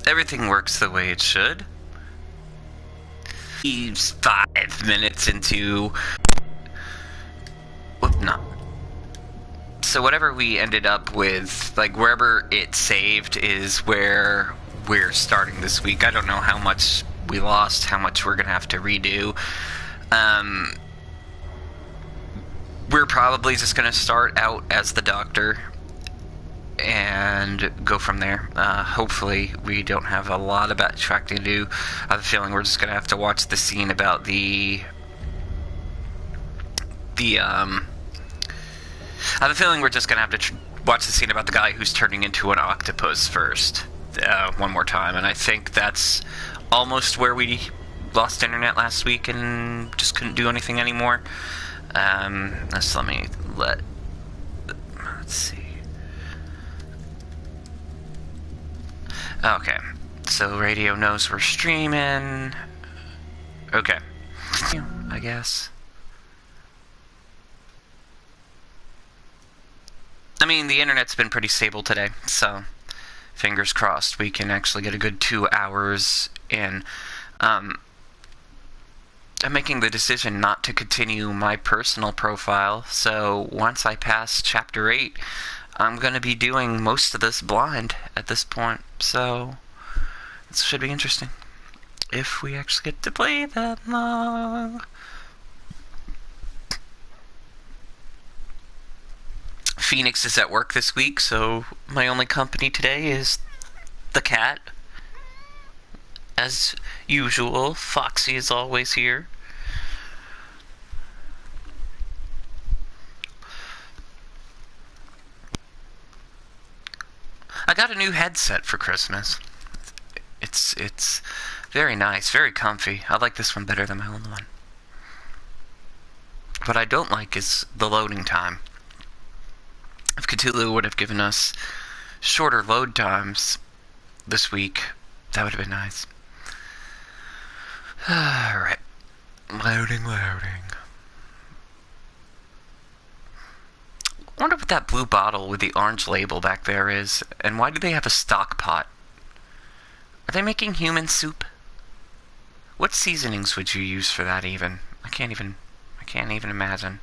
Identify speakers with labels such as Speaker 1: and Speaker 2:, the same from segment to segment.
Speaker 1: Everything works the way it should. He's 5 minutes into... Whoop, no. So whatever we ended up with, like, wherever it saved is where we're starting this week. I don't know how much we lost, how much we're gonna have to redo. We're probably just gonna start out as the Doctor and go from there. Hopefully we don't have a lot of backtracking to do. I have a feeling we're just gonna have to watch the scene about I have a feeling we're just gonna have to watch the scene about the guy who's turning into an octopus first, one more time, and I think that's almost where we lost internet last week and just couldn't do anything anymore. Let's see. Okay, so radio knows we're streaming. Okay, I guess. I mean, the internet's been pretty stable today, so fingers crossed we can actually get a good 2 hours in. I'm making the decision not to continue my personal profile, so once I pass Chapter 8, I'm going to be doing most of this blind at this point, so this should be interesting. If we actually get to play that long. Phoenix is at work this week, so my only company today is the cat. As usual, Foxy is always here. I got a new headset for Christmas. It's very nice, very comfy. I like this one better than my old one. What I don't like is the loading time. If Cthulhu would have given us shorter load times this week, that would have been nice. Alright. Loading. I wonder what that blue bottle with the orange label back there is, and why do they have a stock pot? Are they making human soup? What seasonings would you use for that even? I can't even imagine.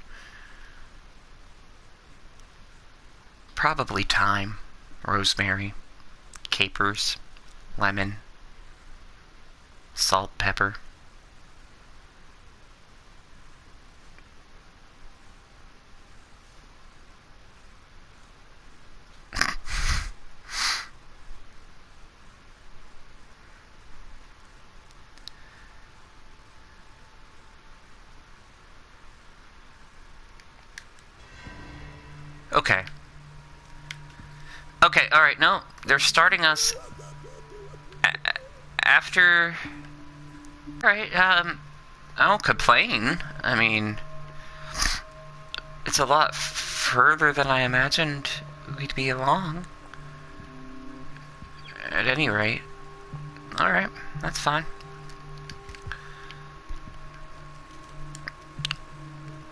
Speaker 1: Probably thyme, rosemary, capers, lemon, salt, pepper. Okay. Okay, alright, no, they're starting us after... Alright, I don't complain. I mean, it's a lot further than I imagined we'd be along. At any rate. Alright, that's fine.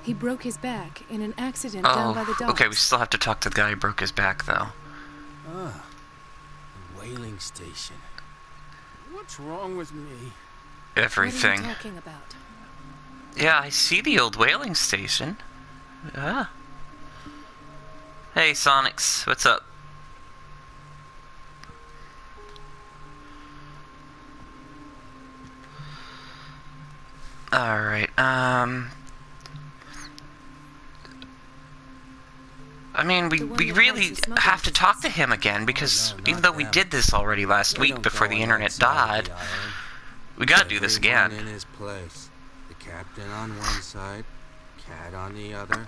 Speaker 2: He broke his back in an accident down by the docks.
Speaker 1: Okay, we still have to talk to the guy who broke his back, though.
Speaker 3: Ah, a whaling station. What's wrong with me?
Speaker 1: Everything.
Speaker 2: What are you talking about?
Speaker 1: Yeah, I see the old whaling station. Ah. Hey, Sonics, what's up? Alright, I mean, we really have to talk to him again, because even though we did this already last week before the internet died, we gotta do this again.
Speaker 3: In his place. The captain on one side, Cat on the other,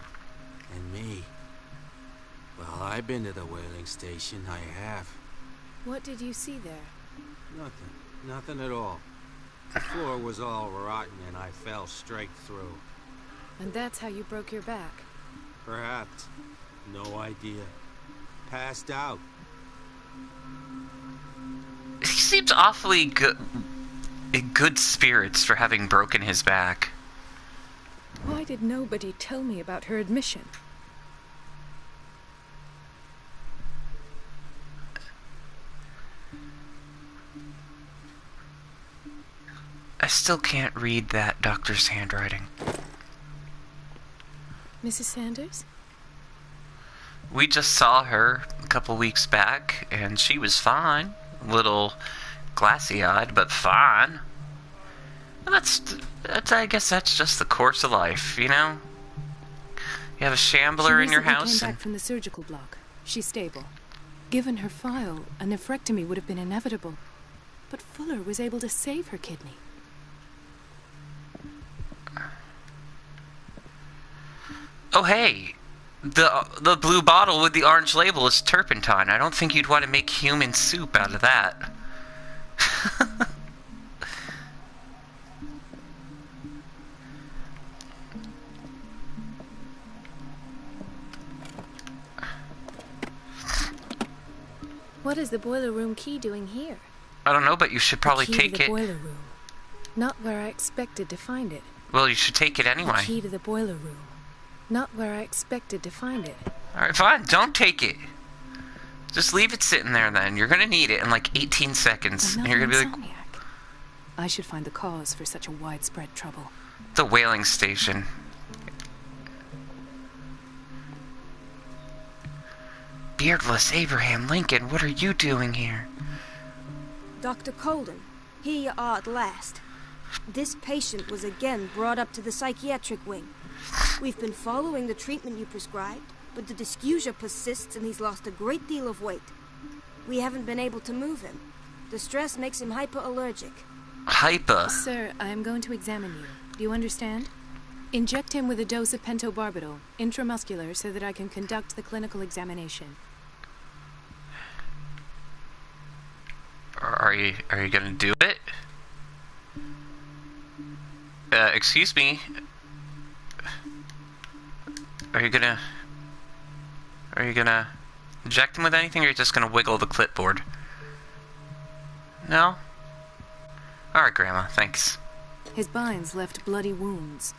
Speaker 3: and me. Well, I've been to the whaling station, I have.
Speaker 2: What did you see there?
Speaker 3: Nothing at all. The floor was all rotten and I fell straight through.
Speaker 2: And that's how you broke your back?
Speaker 3: Perhaps. No idea. Passed out.
Speaker 1: He seems awfully good, in good spirits for having broken his back.
Speaker 2: Why did nobody tell me about her admission?
Speaker 1: I still can't read that doctor's handwriting.
Speaker 2: Mrs. Sanders?
Speaker 1: We just saw her a couple weeks back, and she was fine. A little glassy-eyed, but fine. I guess that's just the course of life, you know? You have a shambler in your house.
Speaker 2: She recently came back from the surgical block. She's stable. Given her file, a nephrectomy would have been inevitable. But Fuller was able to save her kidney.
Speaker 1: Oh, hey. The blue bottle with the orange label is turpentine. I don't think you'd want to make human soup out of that.
Speaker 2: What is the boiler room key doing here?
Speaker 1: I don't know, but you should probably
Speaker 2: the key
Speaker 1: take
Speaker 2: to the
Speaker 1: it.
Speaker 2: Boiler room. Not where I expected to find it.
Speaker 1: Well, you should take it anyway.
Speaker 2: The key to the boiler room. Not where I expected to find it.
Speaker 1: Alright, fine. Don't take it. Just leave it sitting there then. You're gonna need it in like 18 seconds. And you're gonna be like,
Speaker 2: insomniac. I should find the cause for such a widespread trouble.
Speaker 1: the whaling station. Beardless Abraham Lincoln, what are you doing here?
Speaker 4: Dr. Colden, here you are at last. This patient was again brought up to the psychiatric wing. We've been following the treatment you prescribed, but the dysgeusia persists and he's lost a great deal of weight. We haven't been able to move him. The stress makes him hyperallergic.
Speaker 1: Hyper?
Speaker 2: Sir, I am going to examine you. Do you understand? Inject him with a dose of pentobarbital, intramuscular, so that I can conduct the clinical examination.
Speaker 1: Are you gonna do it? Excuse me. Are you gonna inject him with anything, or are you just gonna wiggle the clipboard? No? Alright, Grandma, thanks.
Speaker 2: His binds left bloody wounds.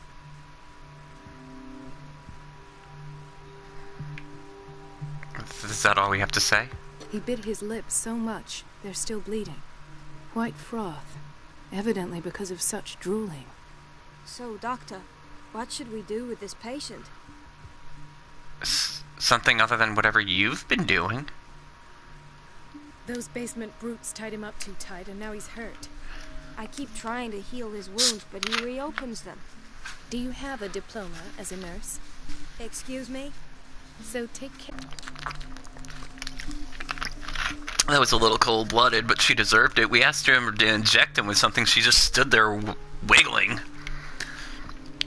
Speaker 1: Is that all we have to say?
Speaker 2: He bit his lips so much, they're still bleeding. White froth, evidently because of such drooling.
Speaker 4: So, Doctor, what should we do with this patient?
Speaker 1: Something other than whatever you've been doing.
Speaker 2: Those basement brutes tied him up too tight, and now he's hurt.
Speaker 4: I keep trying to heal his wounds, but he reopens them.
Speaker 2: Do you have a diploma as a nurse?
Speaker 4: Excuse me?
Speaker 2: So take care.
Speaker 1: That was a little cold-blooded, but she deserved it. We asked her to inject him with something. She just stood there wiggling.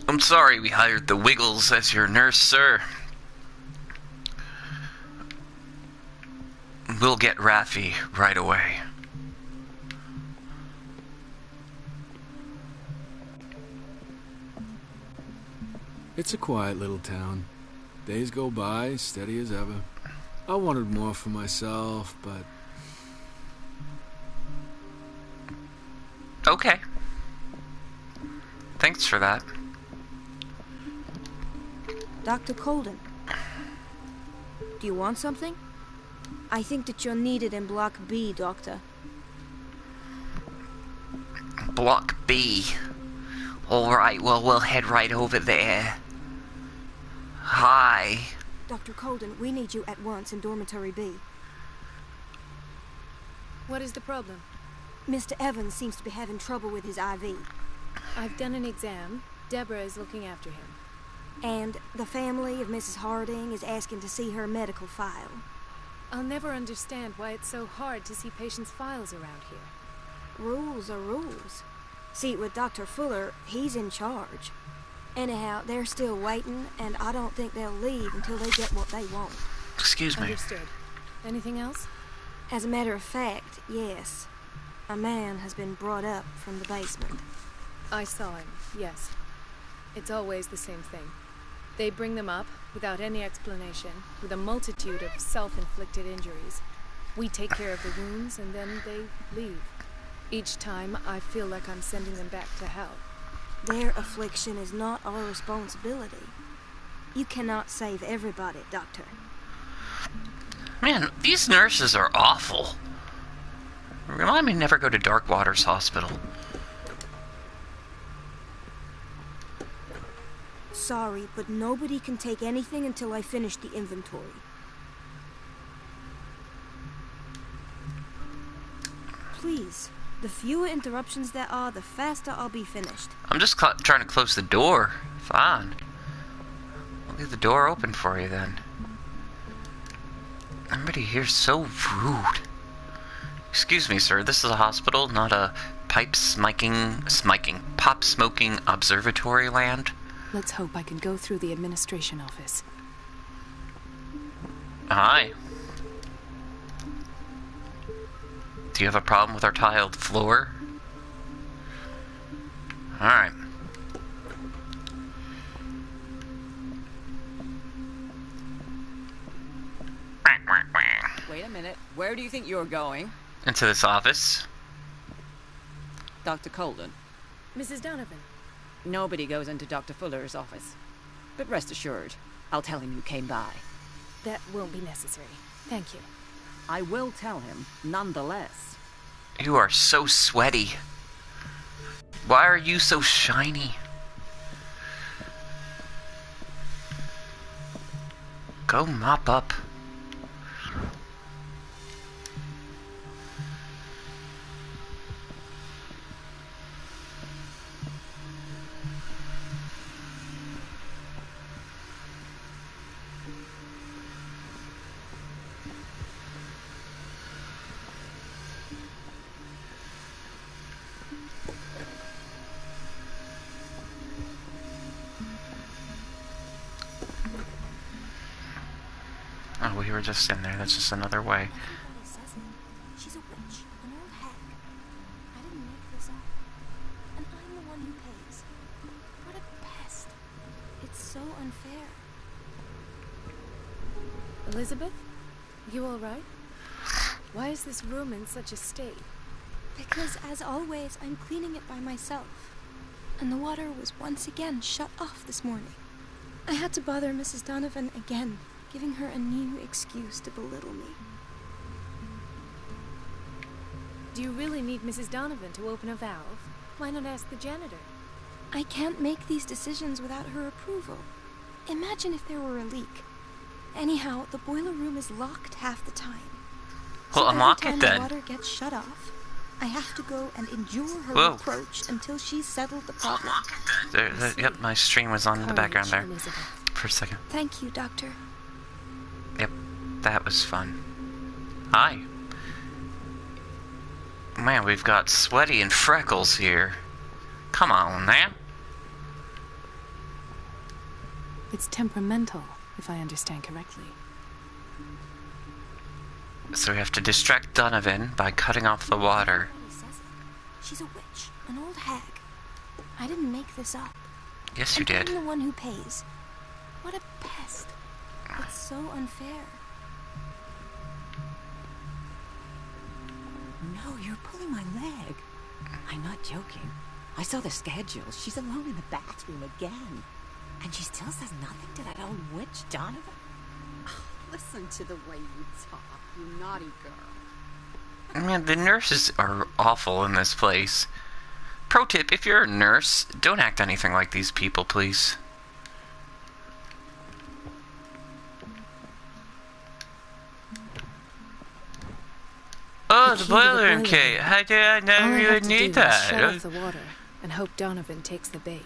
Speaker 1: I'm sorry we hired the Wiggles as your nurse, sir. We'll get Raffi right away.
Speaker 5: It's a quiet little town. Days go by, steady as ever. I wanted more for myself, but...
Speaker 1: Okay. Thanks for that.
Speaker 4: Dr. Colden, do you want something? I think that you're needed in Block B, Doctor.
Speaker 1: Block B. Alright, well, we'll head right over there. Hi.
Speaker 4: Dr. Colden, we need you at once in Dormitory B.
Speaker 2: What is the problem?
Speaker 4: Mr. Evans seems to be having trouble with his IV.
Speaker 2: I've done an exam. Deborah is looking after him.
Speaker 4: And the family of Mrs. Harding is asking to see her medical file.
Speaker 2: I'll never understand why it's so hard to see patients' files around here.
Speaker 4: Rules are rules. See, with Dr. Fuller, he's in charge. Anyhow, they're still waiting, and I don't think they'll leave until they get what they want.
Speaker 1: Excuse me.
Speaker 2: Understood. Anything else?
Speaker 4: As a matter of fact, yes. A man has been brought up from the basement.
Speaker 2: I saw him, yes. It's always the same thing. They bring them up, without any explanation, with a multitude of self-inflicted injuries. We take care of the wounds, and then they leave. Each time, I feel like I'm sending them back to hell.
Speaker 4: Their affliction is not our responsibility. You cannot save everybody, Doctor.
Speaker 1: Man, these nurses are awful. Remind me to never go to Dark Waters Hospital.
Speaker 4: Sorry, but nobody can take anything until I finish the inventory. Please, the fewer interruptions there are, the faster I'll be finished.
Speaker 1: I'm just trying to close the door. Fine. I'll leave the door open for you then. Everybody here's so rude. Excuse me, sir. This is a hospital, not a pop smoking observatory land.
Speaker 2: Let's hope I can go through the administration office.
Speaker 1: Hi. Do you have a problem with our tiled floor? Alright.
Speaker 6: Wait a minute. Where do you think you're going?
Speaker 1: Into this office.
Speaker 6: Dr. Colden.
Speaker 2: Mrs. Donovan.
Speaker 6: Nobody goes into Dr. Fuller's office. But rest assured, I'll tell him you came by.
Speaker 2: That won't be necessary. Thank you.
Speaker 6: I will tell him, nonetheless.
Speaker 1: You are so sweaty. Why are you so shiny? Go mop up. Oh, we were just in there. That's just another way.
Speaker 4: Everybody says it. She's a witch, an old hag. I didn't make this up. And I'm the one who pays. What a pest. It's so unfair.
Speaker 2: Elizabeth? You all right? Why is this room in such a state?
Speaker 4: Because, as always, I'm cleaning it by myself. And the water was once again shut off this morning. I had to bother Mrs. Donovan again, giving her a new excuse to belittle me.
Speaker 2: Do you really need Mrs. Donovan to open a valve? Why not ask the janitor?
Speaker 4: I can't make these decisions without her approval. Imagine if there were a leak. Anyhow, the boiler room is locked half the time.
Speaker 1: Well,
Speaker 4: So
Speaker 1: unlock
Speaker 4: every
Speaker 1: it
Speaker 4: time
Speaker 1: then.
Speaker 4: the water gets shut off, I have to go and endure her
Speaker 1: Whoa.
Speaker 4: reproach until she's settled the problem.
Speaker 1: Yep, my stream was on in the background there.
Speaker 2: Elizabeth.
Speaker 1: For a second.
Speaker 4: Thank you, Doctor.
Speaker 1: Yep, that was fun. Hi. Man, we've got Sweaty and Freckles here. Come on now.
Speaker 2: It's temperamental, if I understand correctly.
Speaker 1: So we have to distract Donovan by cutting off the water.
Speaker 4: Everybody says it. She's a witch, an old hag. I didn't make this up.
Speaker 1: Yes, you
Speaker 4: And
Speaker 1: did.
Speaker 4: I'm the one who pays. What a pest. It's so unfair.
Speaker 6: No, you're pulling my leg. I'm not joking. I saw the schedule. She's alone in the bathroom again. And she still says nothing to that old witch, Donovan.
Speaker 7: Listen to the way you talk, you naughty girl.
Speaker 1: Man, the nurses are awful in this place. Pro tip, if you're a nurse, don't act anything like these people, please. Oh, the
Speaker 2: key to the
Speaker 1: boiler
Speaker 2: boiler.
Speaker 1: kit. How did I
Speaker 2: All
Speaker 1: know
Speaker 2: I
Speaker 1: you
Speaker 2: have
Speaker 1: would
Speaker 2: to
Speaker 1: need
Speaker 2: do is shut
Speaker 1: that?
Speaker 2: off the water and hope Donovan takes the bait.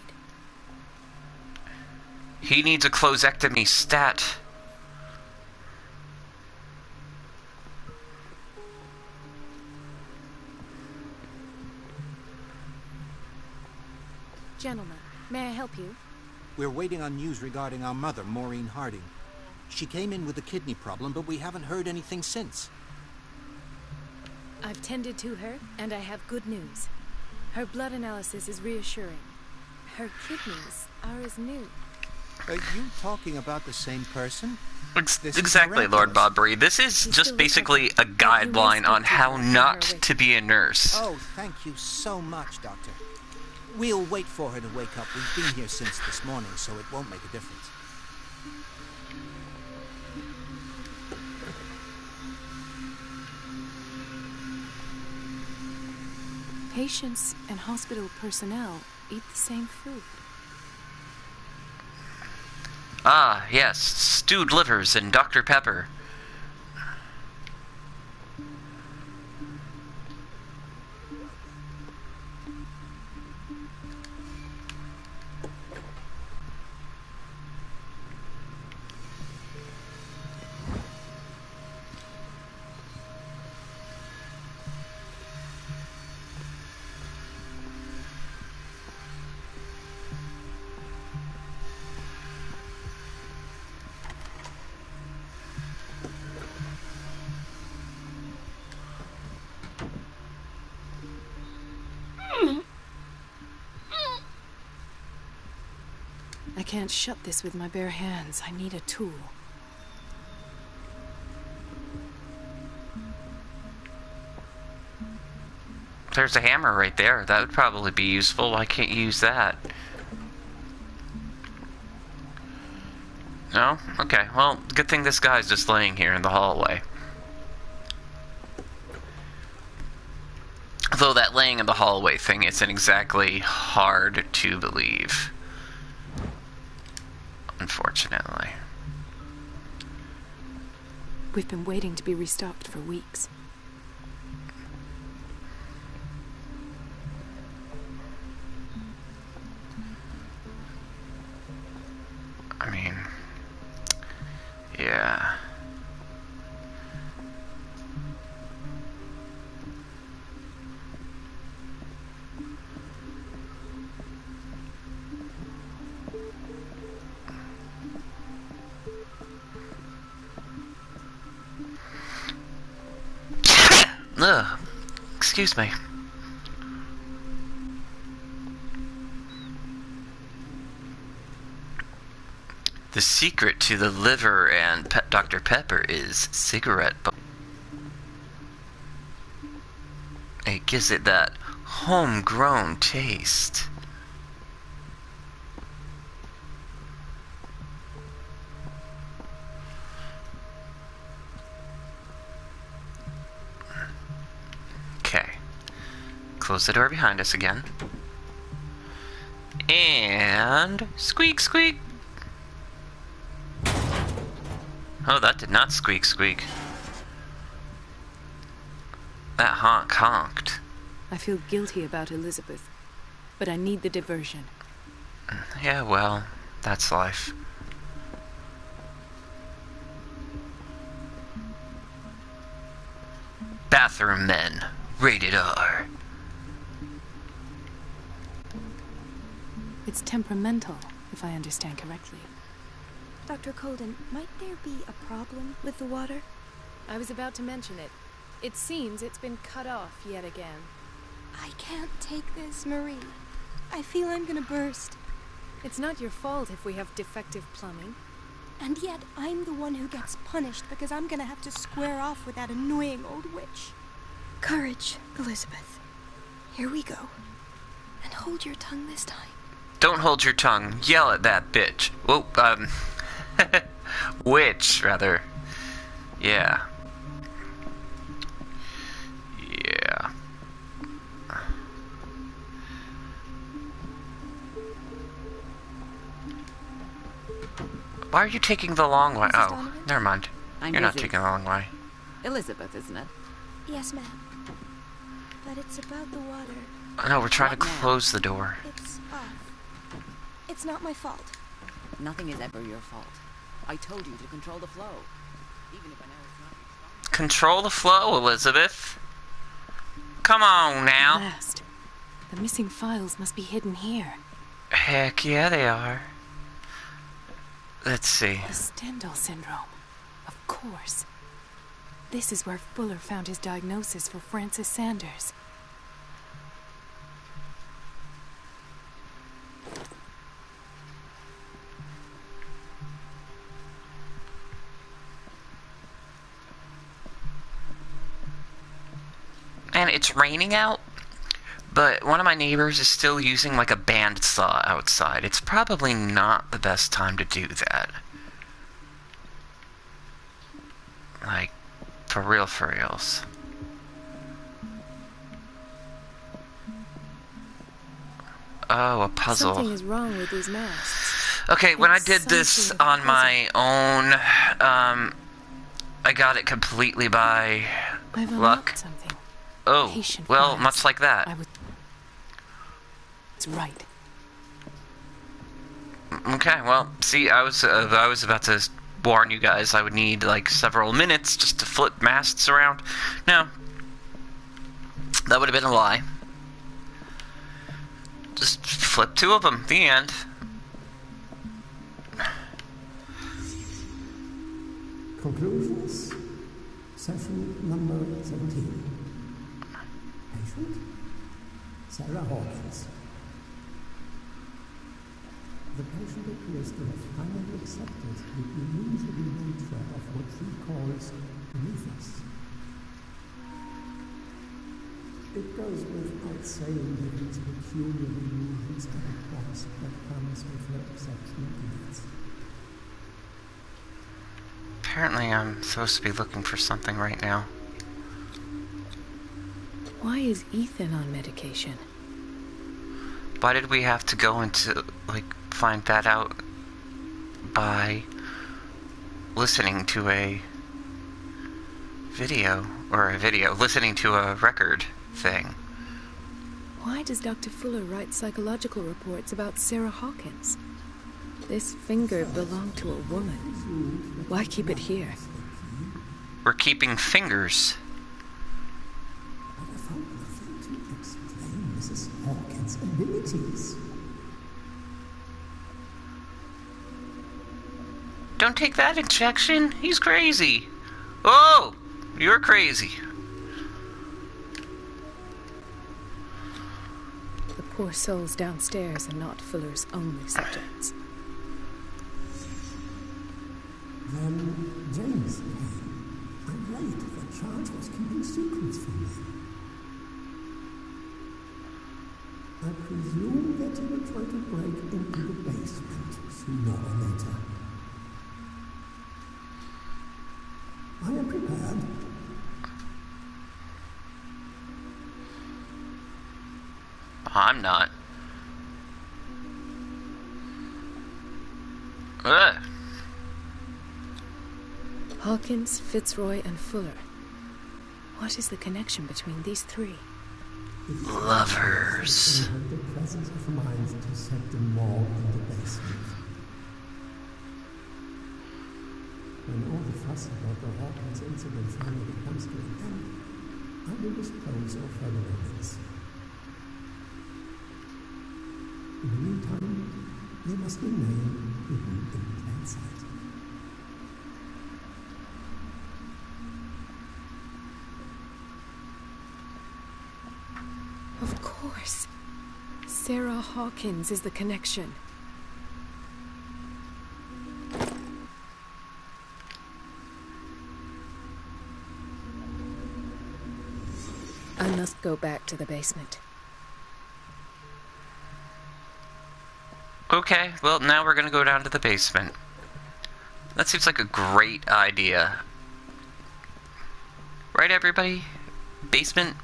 Speaker 1: He needs a closectomy stat.
Speaker 2: Gentlemen, may I help you?
Speaker 8: We're waiting on news regarding our mother, Maureen Harding. She came in with a kidney problem, but we haven't heard anything since.
Speaker 2: I've tended to her, and I have good news. Her blood analysis is reassuring. Her kidneys are as new.
Speaker 8: Are you talking about the same person? This is
Speaker 1: Exactly, Lord
Speaker 8: miraculous.
Speaker 1: Bodbury. This is
Speaker 2: She's
Speaker 1: just
Speaker 2: still
Speaker 1: basically a
Speaker 2: recovering, but you may
Speaker 1: guideline on
Speaker 2: speak to
Speaker 1: how
Speaker 2: her on
Speaker 1: not
Speaker 2: her way.
Speaker 1: to be a nurse.
Speaker 8: Oh, thank you so much, Doctor. We'll wait for her to wake up. We've been here since this morning, so it won't make a difference.
Speaker 2: Patients and hospital personnel eat the same food.
Speaker 1: Ah, yes, stewed livers and Dr. Pepper.
Speaker 2: I can't shut this with my bare hands. I need a tool.
Speaker 1: There's a hammer right there. That would probably be useful. Why can't you use that? No? Okay, well, good thing this guy's just laying here in the hallway. Though that laying in the hallway thing isn't exactly hard to believe. Unfortunately.
Speaker 2: We've been waiting to be restocked for weeks.
Speaker 1: I mean, yeah. Ugh. Excuse me. The secret to the liver and Dr. Pepper is cigarette butt. It gives it that homegrown taste. Okay. Close the door behind us again. And squeak, squeak. Oh, that did not squeak, squeak. That honk honked.
Speaker 2: I feel guilty about Elizabeth, but I need the diversion.
Speaker 1: Yeah, well, that's life. Bathroom Men, rated R.
Speaker 2: It's temperamental, if I understand correctly.
Speaker 4: Dr. Colden, might there be a problem with the water?
Speaker 2: I was about to mention it. It seems it's been cut off yet again.
Speaker 4: I can't take this, Marie. I feel I'm gonna burst.
Speaker 2: It's not your fault if we have defective plumbing.
Speaker 4: And yet, I'm the one who gets punished because I'm gonna have to square off with that annoying old witch. Courage, Elizabeth. Here we go. And hold your tongue this time.
Speaker 1: Don't hold your tongue. Yell at that bitch. Whoa, witch, rather. Yeah. Yeah. Why are you taking the long way?
Speaker 4: Mrs.
Speaker 1: Oh,
Speaker 4: Donovan?
Speaker 1: never mind.
Speaker 6: I'm
Speaker 1: You're not
Speaker 6: busy.
Speaker 1: taking the long way.
Speaker 6: Elizabeth, isn't it?
Speaker 4: Yes, ma'am. But it's about the water.
Speaker 1: No, we're trying to
Speaker 6: What now?
Speaker 1: close the door.
Speaker 4: It's off. It's not my fault.
Speaker 6: Nothing is ever your fault. I told you to control the flow. Even if I know it's not your fault.
Speaker 1: Control the flow, Elizabeth. Come on now.
Speaker 2: Last. The missing files must be hidden here.
Speaker 1: Heck yeah, they are. Let's see.
Speaker 2: The Stendhal syndrome. Of course. This is where Fuller found his diagnosis for Francis Sanders.
Speaker 1: And it's raining out, but one of my neighbors is still using like a bandsaw outside. It's probably not the best time to do that. Like, for reals. Oh, a puzzle.
Speaker 2: Something is wrong with these masks.
Speaker 1: Okay, when I
Speaker 2: It's
Speaker 1: did this
Speaker 2: something of a
Speaker 1: on my
Speaker 2: puzzle.
Speaker 1: own, I got it completely by
Speaker 2: I've
Speaker 1: luck.
Speaker 2: unlocked something.
Speaker 1: Oh,
Speaker 2: Patient
Speaker 1: well,
Speaker 2: files.
Speaker 1: much like that.
Speaker 2: It's right.
Speaker 1: Okay, well, see, I was about to warn you guys I would need like several minutes just to flip masts around. No, that would have been a lie. Just flip two of them. The end.
Speaker 9: Conclusions. Session number 17. Patient? Sarah Hawkins. The patient appears to have finally accepted the illusory nature of what she calls mythos. It goes without saying that these peculiar illusions are a cross that comes with her exceptional gifts.
Speaker 1: Apparently I'm supposed to be looking for something right now.
Speaker 2: Why is Ethan on medication?
Speaker 1: Why did we have to go into, like, find that out by listening to a video, listening to a record thing?
Speaker 2: Why does Dr. Fuller write psychological reports about Sarah Hawkins? This finger belonged to a woman. Why keep it here?
Speaker 1: We're keeping fingers.
Speaker 9: But I found nothing to explain Mrs. Hawkins' abilities.
Speaker 1: Don't take that injection. He's crazy. Oh, you're crazy.
Speaker 2: The poor souls downstairs are not Fuller's only subjects.
Speaker 9: Then James came. I'm late. The charge was keeping secrets from me. I presume that he will try to break into the basement sooner or later. I am prepared.
Speaker 1: I'm not. Ugh.
Speaker 2: Hawkins, Fitzroy, and Fuller. What is the connection between these three?
Speaker 1: Lovers.
Speaker 9: I had the presence of mind to set them all in the basement. When all the fuss about the Hawkins incident finally comes to an end, I will dispose of further evidence. In the meantime, they must remain hidden in plain sight.
Speaker 2: Of course. Sarah Hawkins is the connection. I must go back to the basement.
Speaker 1: Okay, well, now we're gonna go down to the basement. That seems like a great idea. Right, everybody? Basement?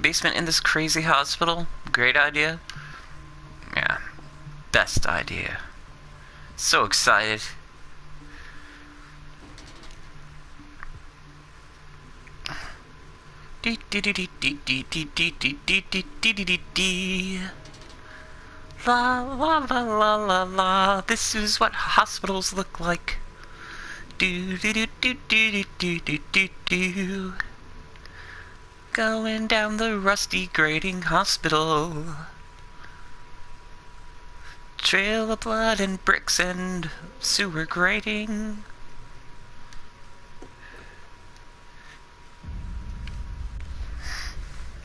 Speaker 1: Basement in this crazy hospital? Great idea? Yeah. Best idea. So excited. La la la la la la. This is what hospitals look like. Do do do do do do do do do. Going down the rusty grating hospital. Trail of blood and bricks and sewer grating.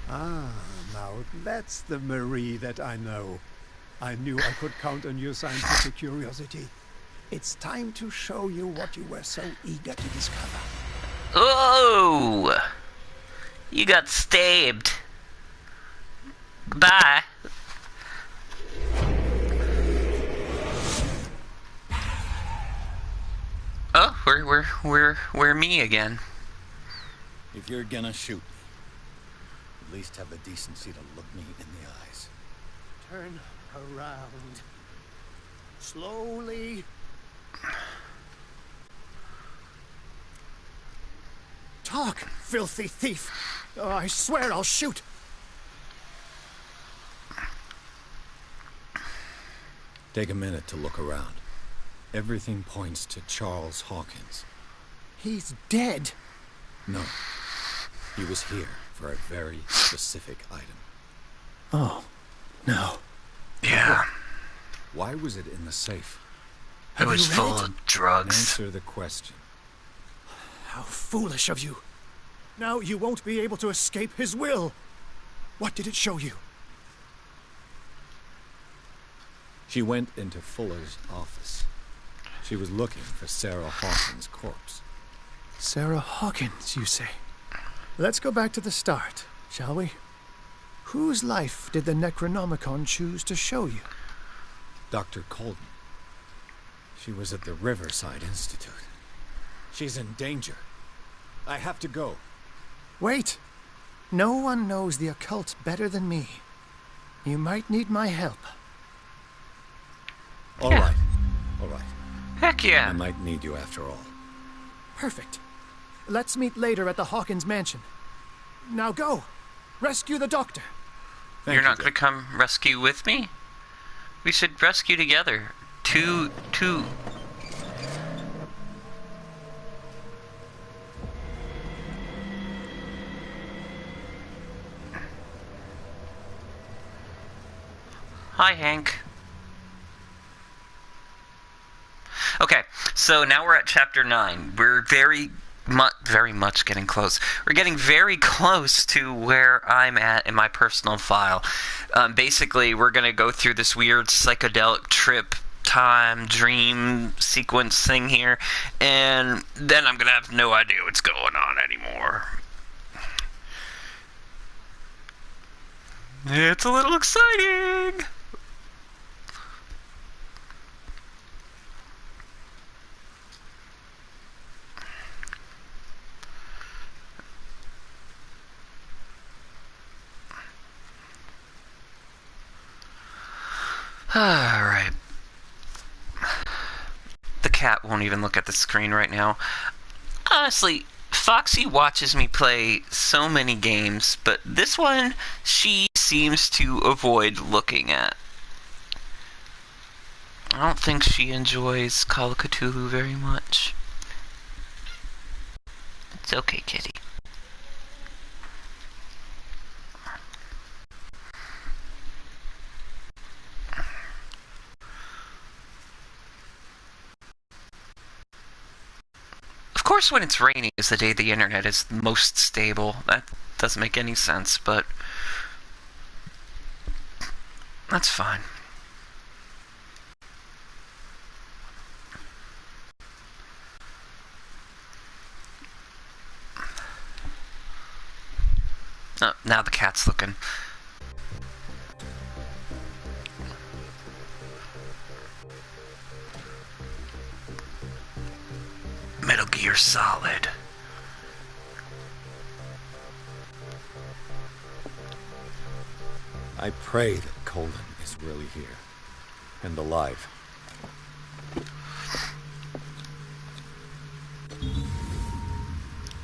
Speaker 10: Ah, now that's the Marie that I know. I knew I could count on your scientific curiosity. It's time to show you what you were so eager to discover.
Speaker 1: Oh! You got stabbed. Goodbye. Oh, we're me again.
Speaker 11: If you're gonna shoot me, at least have the decency to look me in the eyes.
Speaker 10: Turn around. Slowly. Talk, filthy thief. Oh, I swear I'll shoot.
Speaker 11: Take a minute to look around. Everything points to Charles Hawkins.
Speaker 10: He's dead.
Speaker 11: No. He was here for a very specific item.
Speaker 10: Oh, no.
Speaker 1: Yeah.
Speaker 11: Why was it in the safe?
Speaker 1: It was full of drugs.
Speaker 11: Answer the question.
Speaker 10: How foolish of you. Now you won't be able to escape his will. What did it show you?
Speaker 11: She went into Fuller's office. She was looking for Sarah Hawkins' corpse.
Speaker 10: Sarah Hawkins, you say? Let's go back to the start, shall we? Whose life did the Necronomicon choose to show you?
Speaker 11: Dr. Colden. She was at the Riverside Institute. She's in danger. I have to go.
Speaker 10: Wait. No one knows the occult better than me. You might need my help.
Speaker 11: All right. All right.
Speaker 1: Heck yeah.
Speaker 11: I might need you after all.
Speaker 10: Perfect. Let's meet later at the Hawkins mansion. Now go. Rescue the doctor.
Speaker 1: You're not going to come rescue with me? We should rescue together. Two. Hi, Hank. Okay, so now we're at chapter 9. We're very much getting close. We're getting very close to where I'm at in my personal file. Basically, we're going to go through this weird psychedelic trip time dream sequence thing here, and then I'm going to have no idea what's going on anymore. It's a little exciting! Alright. The cat won't even look at the screen right now. Honestly, Foxy watches me play so many games, but this one she seems to avoid looking at. I don't think she enjoys Call of Cthulhu very much. It's okay, kitty. Of course, when it's raining is the day the internet is most stable. That doesn't make any sense, but that's fine. Oh, now the cat's looking. Metal Gear Solid.
Speaker 11: I pray that Colden is really here and alive.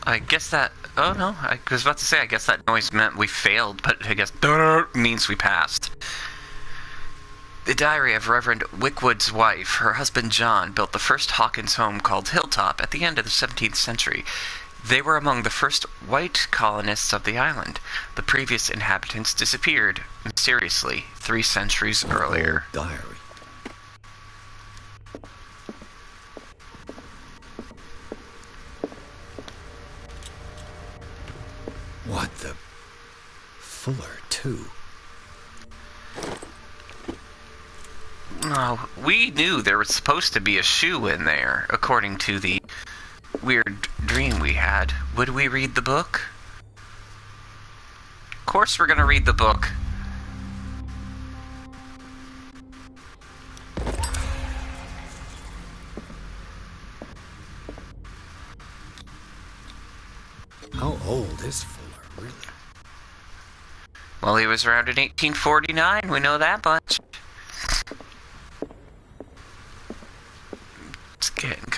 Speaker 1: I guess that... Oh, no. I was about to say, I guess that noise meant we failed, but I guess means we passed. The diary of Reverend Wickwood's wife, her husband John, built the first Hawkins home called Hilltop at the end of the 17th century. They were among the first white colonists of the island. The previous inhabitants disappeared mysteriously 3 centuries earlier.
Speaker 11: Diary. What the... Fuller, too.
Speaker 1: No, we knew there was supposed to be a shoe in there, according to the weird dream we had. Would we read the book? Of course we're gonna read the book.
Speaker 11: How old is Fuller, really?
Speaker 1: Well, he was around in 1849, we know that much.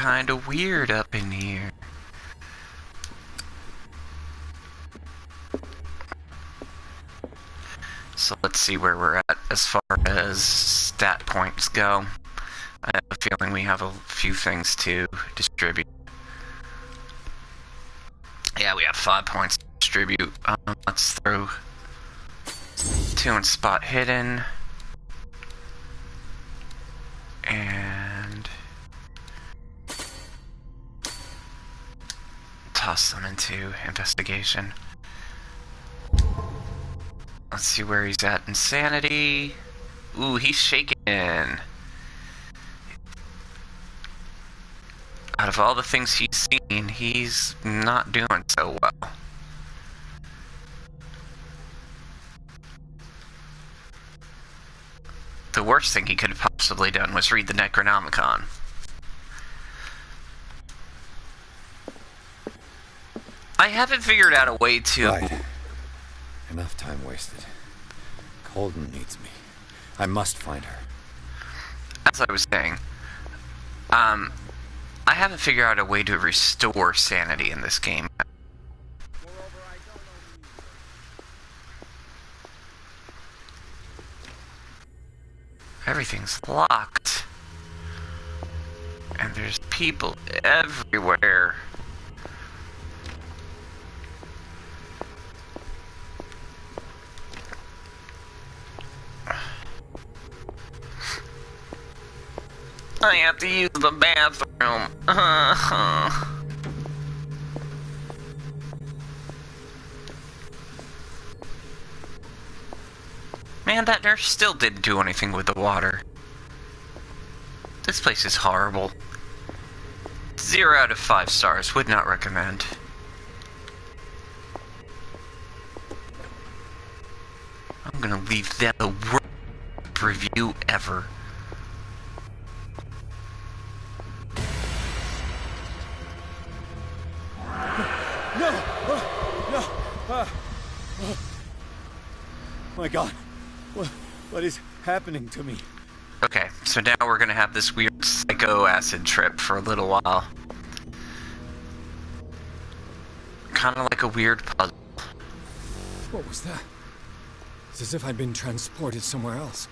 Speaker 1: kind of weird up in here. So let's see where we're at as far as stat points go. I have a feeling we have a few things to distribute. Yeah, we have 5 points to distribute. Let's throw 2 in spot hidden. And toss some into investigation. Let's see where he's at. Insanity. Ooh, he's shaking. Out of all the things he's seen, he's not doing so well. The worst thing he could have possibly done was read the Necronomicon. I haven't figured out a way to...
Speaker 11: Right. Enough time wasted. Colden needs me. I must find her.
Speaker 1: As I was saying, I haven't figured out a way to restore sanity in this game. Everything's locked. And there's people everywhere. I have to use the bathroom. Man, that nurse still didn't do anything with the water. This place is horrible. 0 out of 5 stars. Would not recommend. I'm gonna leave that the worst review ever.
Speaker 11: My God, what is happening to me?
Speaker 1: Okay, so now we're gonna have this weird psycho acid trip for a little while. Kind of like a weird puzzle.
Speaker 11: What was that? It's as if I'd been transported somewhere else.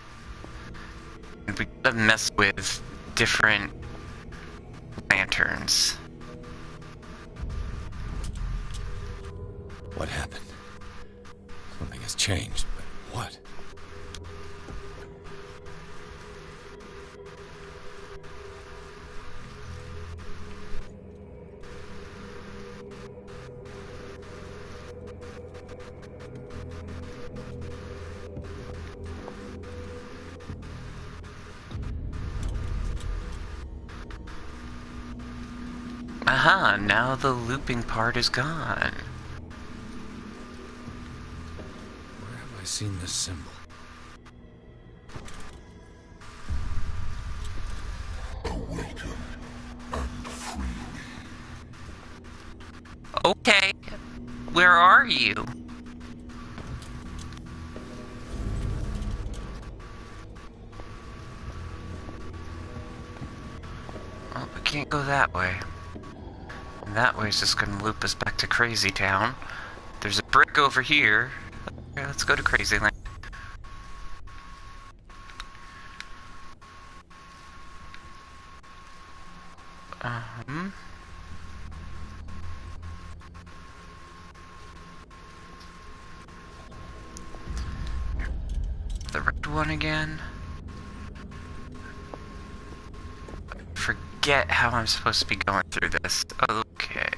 Speaker 1: And we gotta mess with different lanterns.
Speaker 11: What happened? Something has changed, but what?
Speaker 1: Aha, now the looping part is gone.
Speaker 11: Where have I seen this symbol?
Speaker 1: Okay, where are you? Well, we can't go that way. And that way is just gonna loop us back to Crazy Town. There's a brick over here. Okay, let's go to Crazy Land. The red one again. Forget how I'm supposed to be going through this. Okay.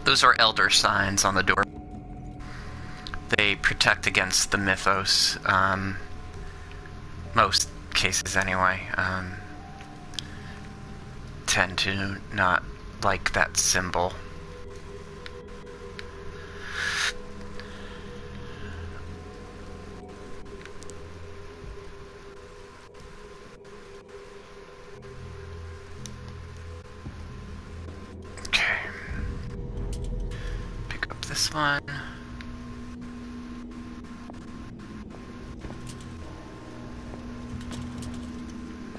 Speaker 1: Those are elder signs on the door. They protect against the mythos. Most cases anyway. Tend to not like that symbol. one.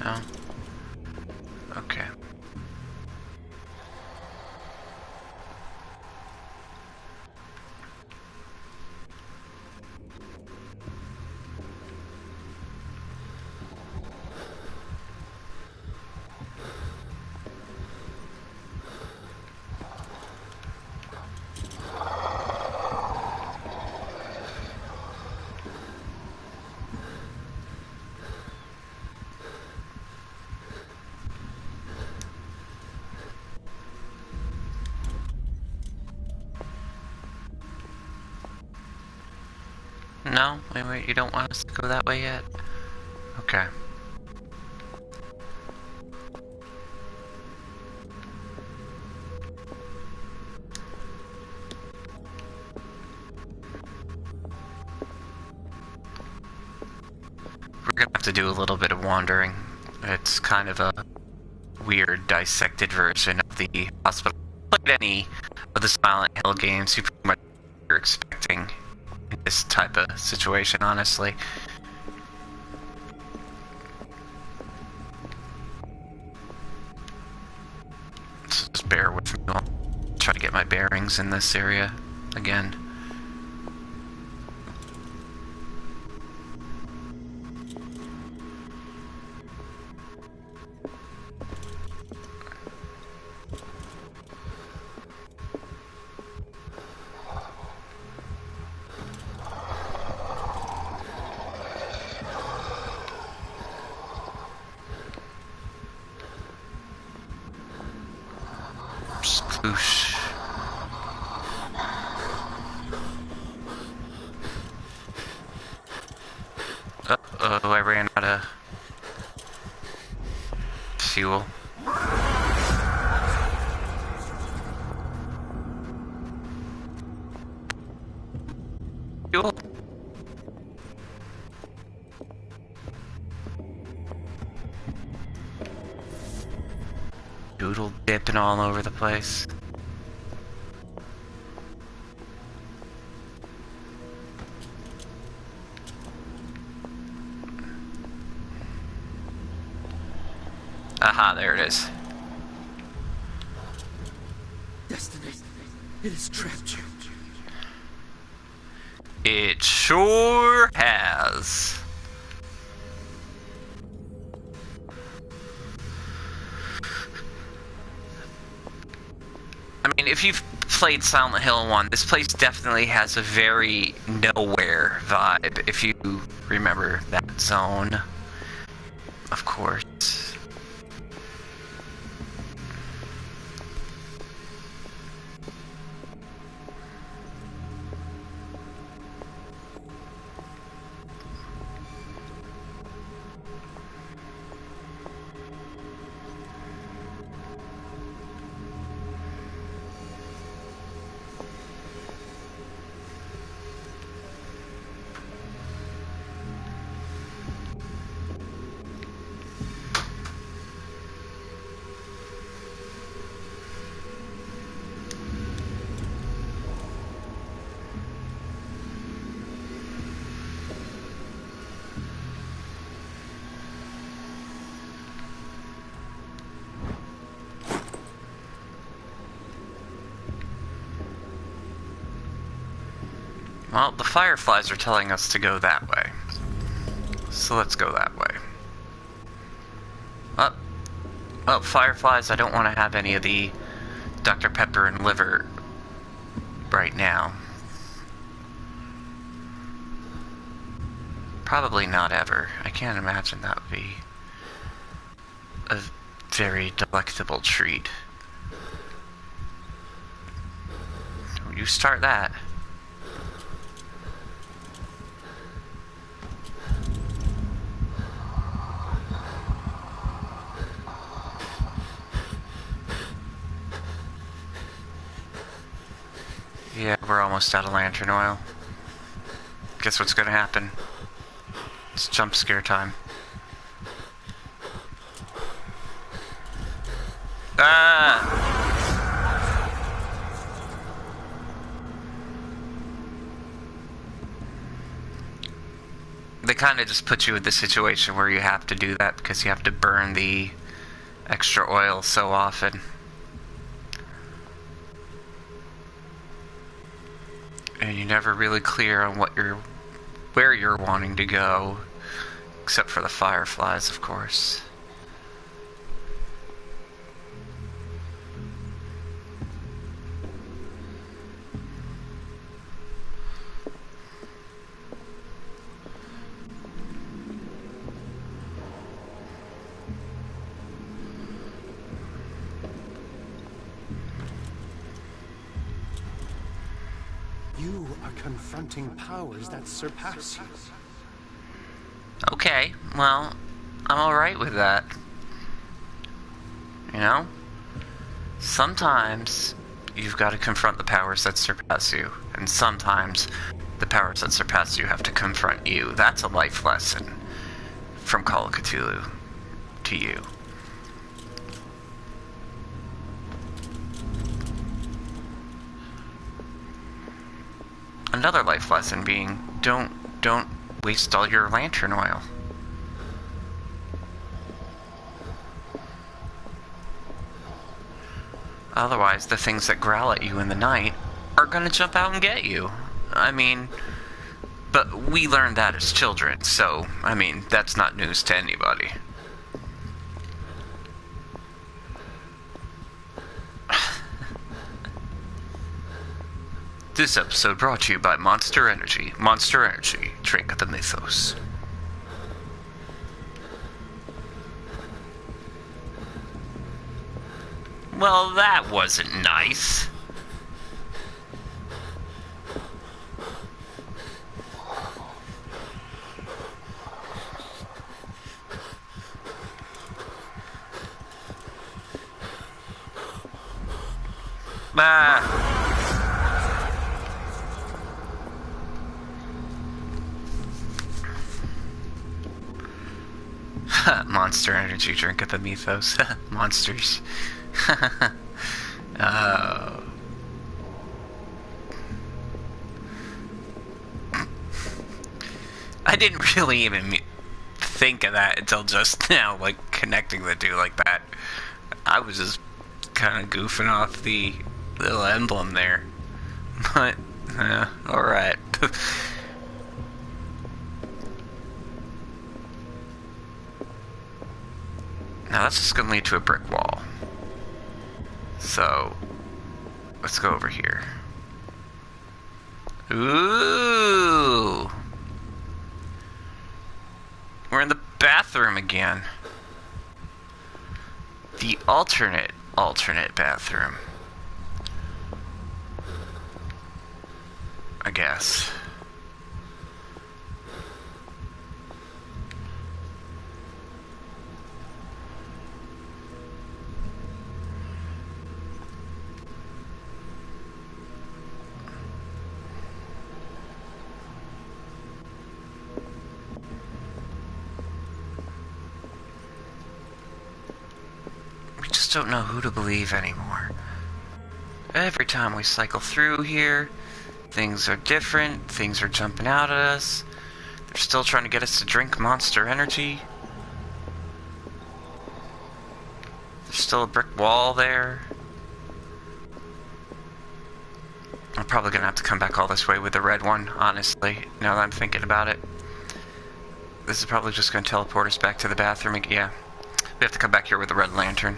Speaker 1: No? Okay. No? Wait, you don't want us to go that way yet? Okay. We're gonna have to do a little bit of wandering. It's kind of a weird, dissected version of the hospital. Played any of the Silent Hill games, you pretty much are expecting in this type of situation, honestly. So just bear with me. I'll try to get my bearings in this area again. Sploosh. Uh-oh, I ran out of fuel. Fuel? Doodle dipping all over the place. Aha, there it is.
Speaker 12: Destiny, it has trapped you.
Speaker 1: It sure has. I mean, if you've played Silent Hill 1, this place definitely has a very nowhere vibe, if you remember that zone. Of course. Well, the fireflies are telling us to go that way. So let's go that way. Oh, fireflies, I don't want to have any of the Dr. Pepper and liver right now. Probably not ever. I can't imagine that would be a very delectable treat. Don't you start that. Yeah, we're almost out of lantern oil. Guess what's gonna happen? It's jump scare time. Ah! they kind of just put you in the situation where you have to do that because you have to burn the extra oil so often. And you're never really clear on where you're wanting to go, except for the fireflies, of course.
Speaker 13: You are confronting powers that surpass you.
Speaker 1: Okay, well, I'm alright with that. You know? Sometimes you've got to confront the powers that surpass you, and sometimes the powers that surpass you have to confront you. That's a life lesson from Call of Cthulhu to you. Another life lesson being, don't waste all your lantern oil. Otherwise, the things that growl at you in the night are gonna jump out and get you. I mean, but we learned that as children, so, I mean, that's not news to anybody. This episode brought to you by Monster Energy. Monster Energy, drink the mythos. Well, that wasn't nice. Monster Energy, drink of the mythos. Monsters. Oh. I didn't really even think of that until just now, like, connecting the two like that. I was just kind of goofing off the little emblem there. But, alright. Now that's just gonna lead to a brick wall. So, let's go over here. Ooh! We're in the bathroom again. The alternate bathroom. I guess. Don't know who to believe anymore. Every time we cycle through here, things are different, things are jumping out at us. They're still trying to get us to drink Monster Energy. There's still a brick wall there. I'm probably gonna have to come back all this way with the red one, honestly, now that I'm thinking about it. This is probably just gonna teleport us back to the bathroom again. Yeah. We have to come back here with the red lantern.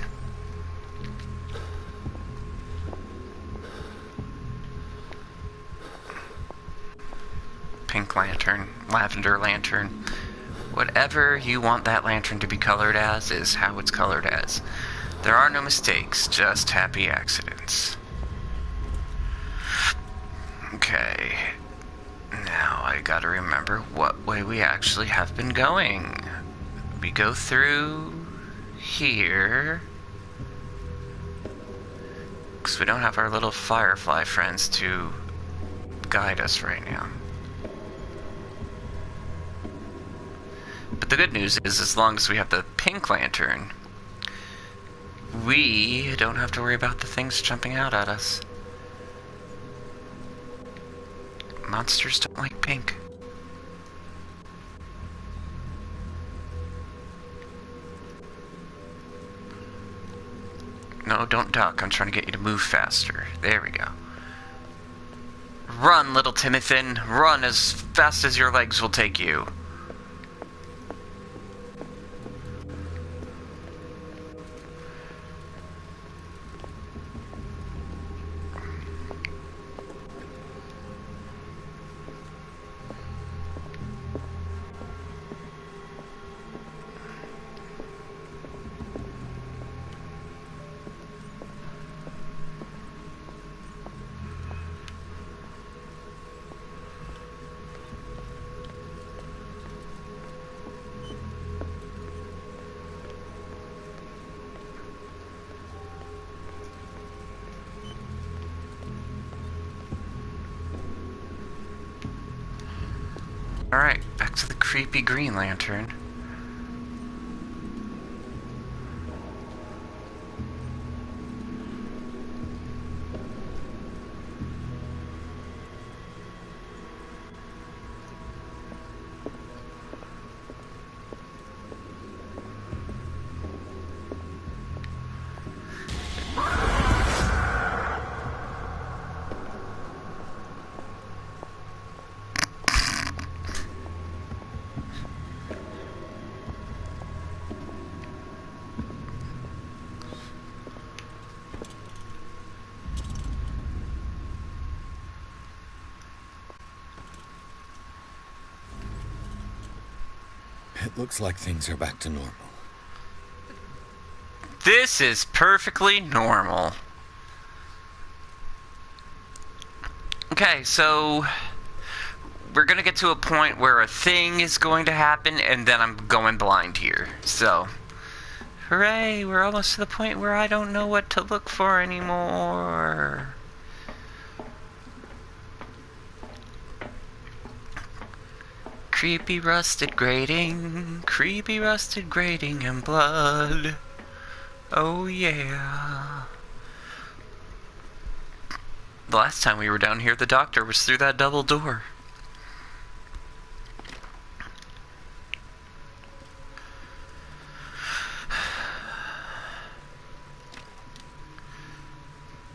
Speaker 1: Pink lantern, lavender lantern, whatever you want that lantern to be colored as is how it's colored as. There are no mistakes, just happy accidents. Okay, now I gotta remember what way we actually have been going. We go through here, because we don't have our little firefly friends to guide us right now. But the good news is, as long as we have the pink lantern, we don't have to worry about the things jumping out at us. Monsters don't like pink. No, don't duck. I'm trying to get you to move faster. There we go. Run, little Timothy. Run as fast as your legs will take you. Alright, back to the creepy Green Lantern.
Speaker 11: It looks like things are back to normal.
Speaker 1: This is perfectly normal. Okay, so we're gonna get to a point where a thing is going to happen, and then I'm going blind here. So, hooray, we're almost to the point where I don't know what to look for anymore. Creepy rusted grating and blood. Oh yeah. The last time we were down here, the doctor was through that double door.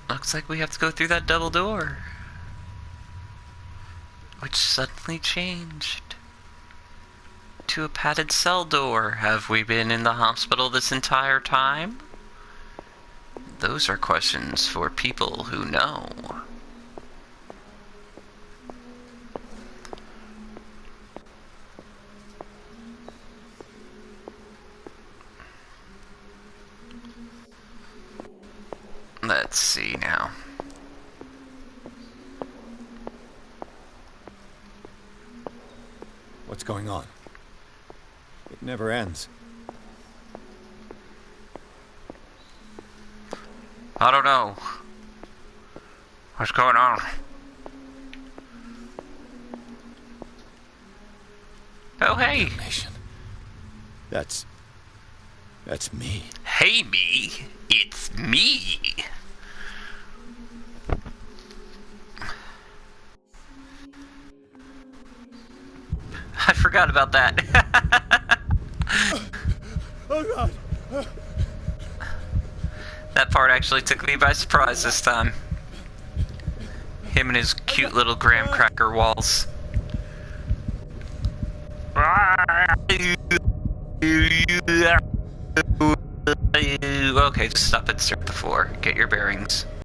Speaker 1: Looks like we have to go through that double door. Which suddenly changed to a padded cell door. Have we been in the hospital this entire time? Those are questions for people who know. Let's see now.
Speaker 11: What's going on? It never ends.
Speaker 1: I don't know. What's going on? Oh, hey.
Speaker 11: Information. That's me.
Speaker 1: Hey, me. It's me. I forgot about that.
Speaker 11: Oh God!
Speaker 1: That part actually took me by surprise this time. Him and his cute little graham cracker walls. Okay, just stop and stare at the floor. Get your bearings.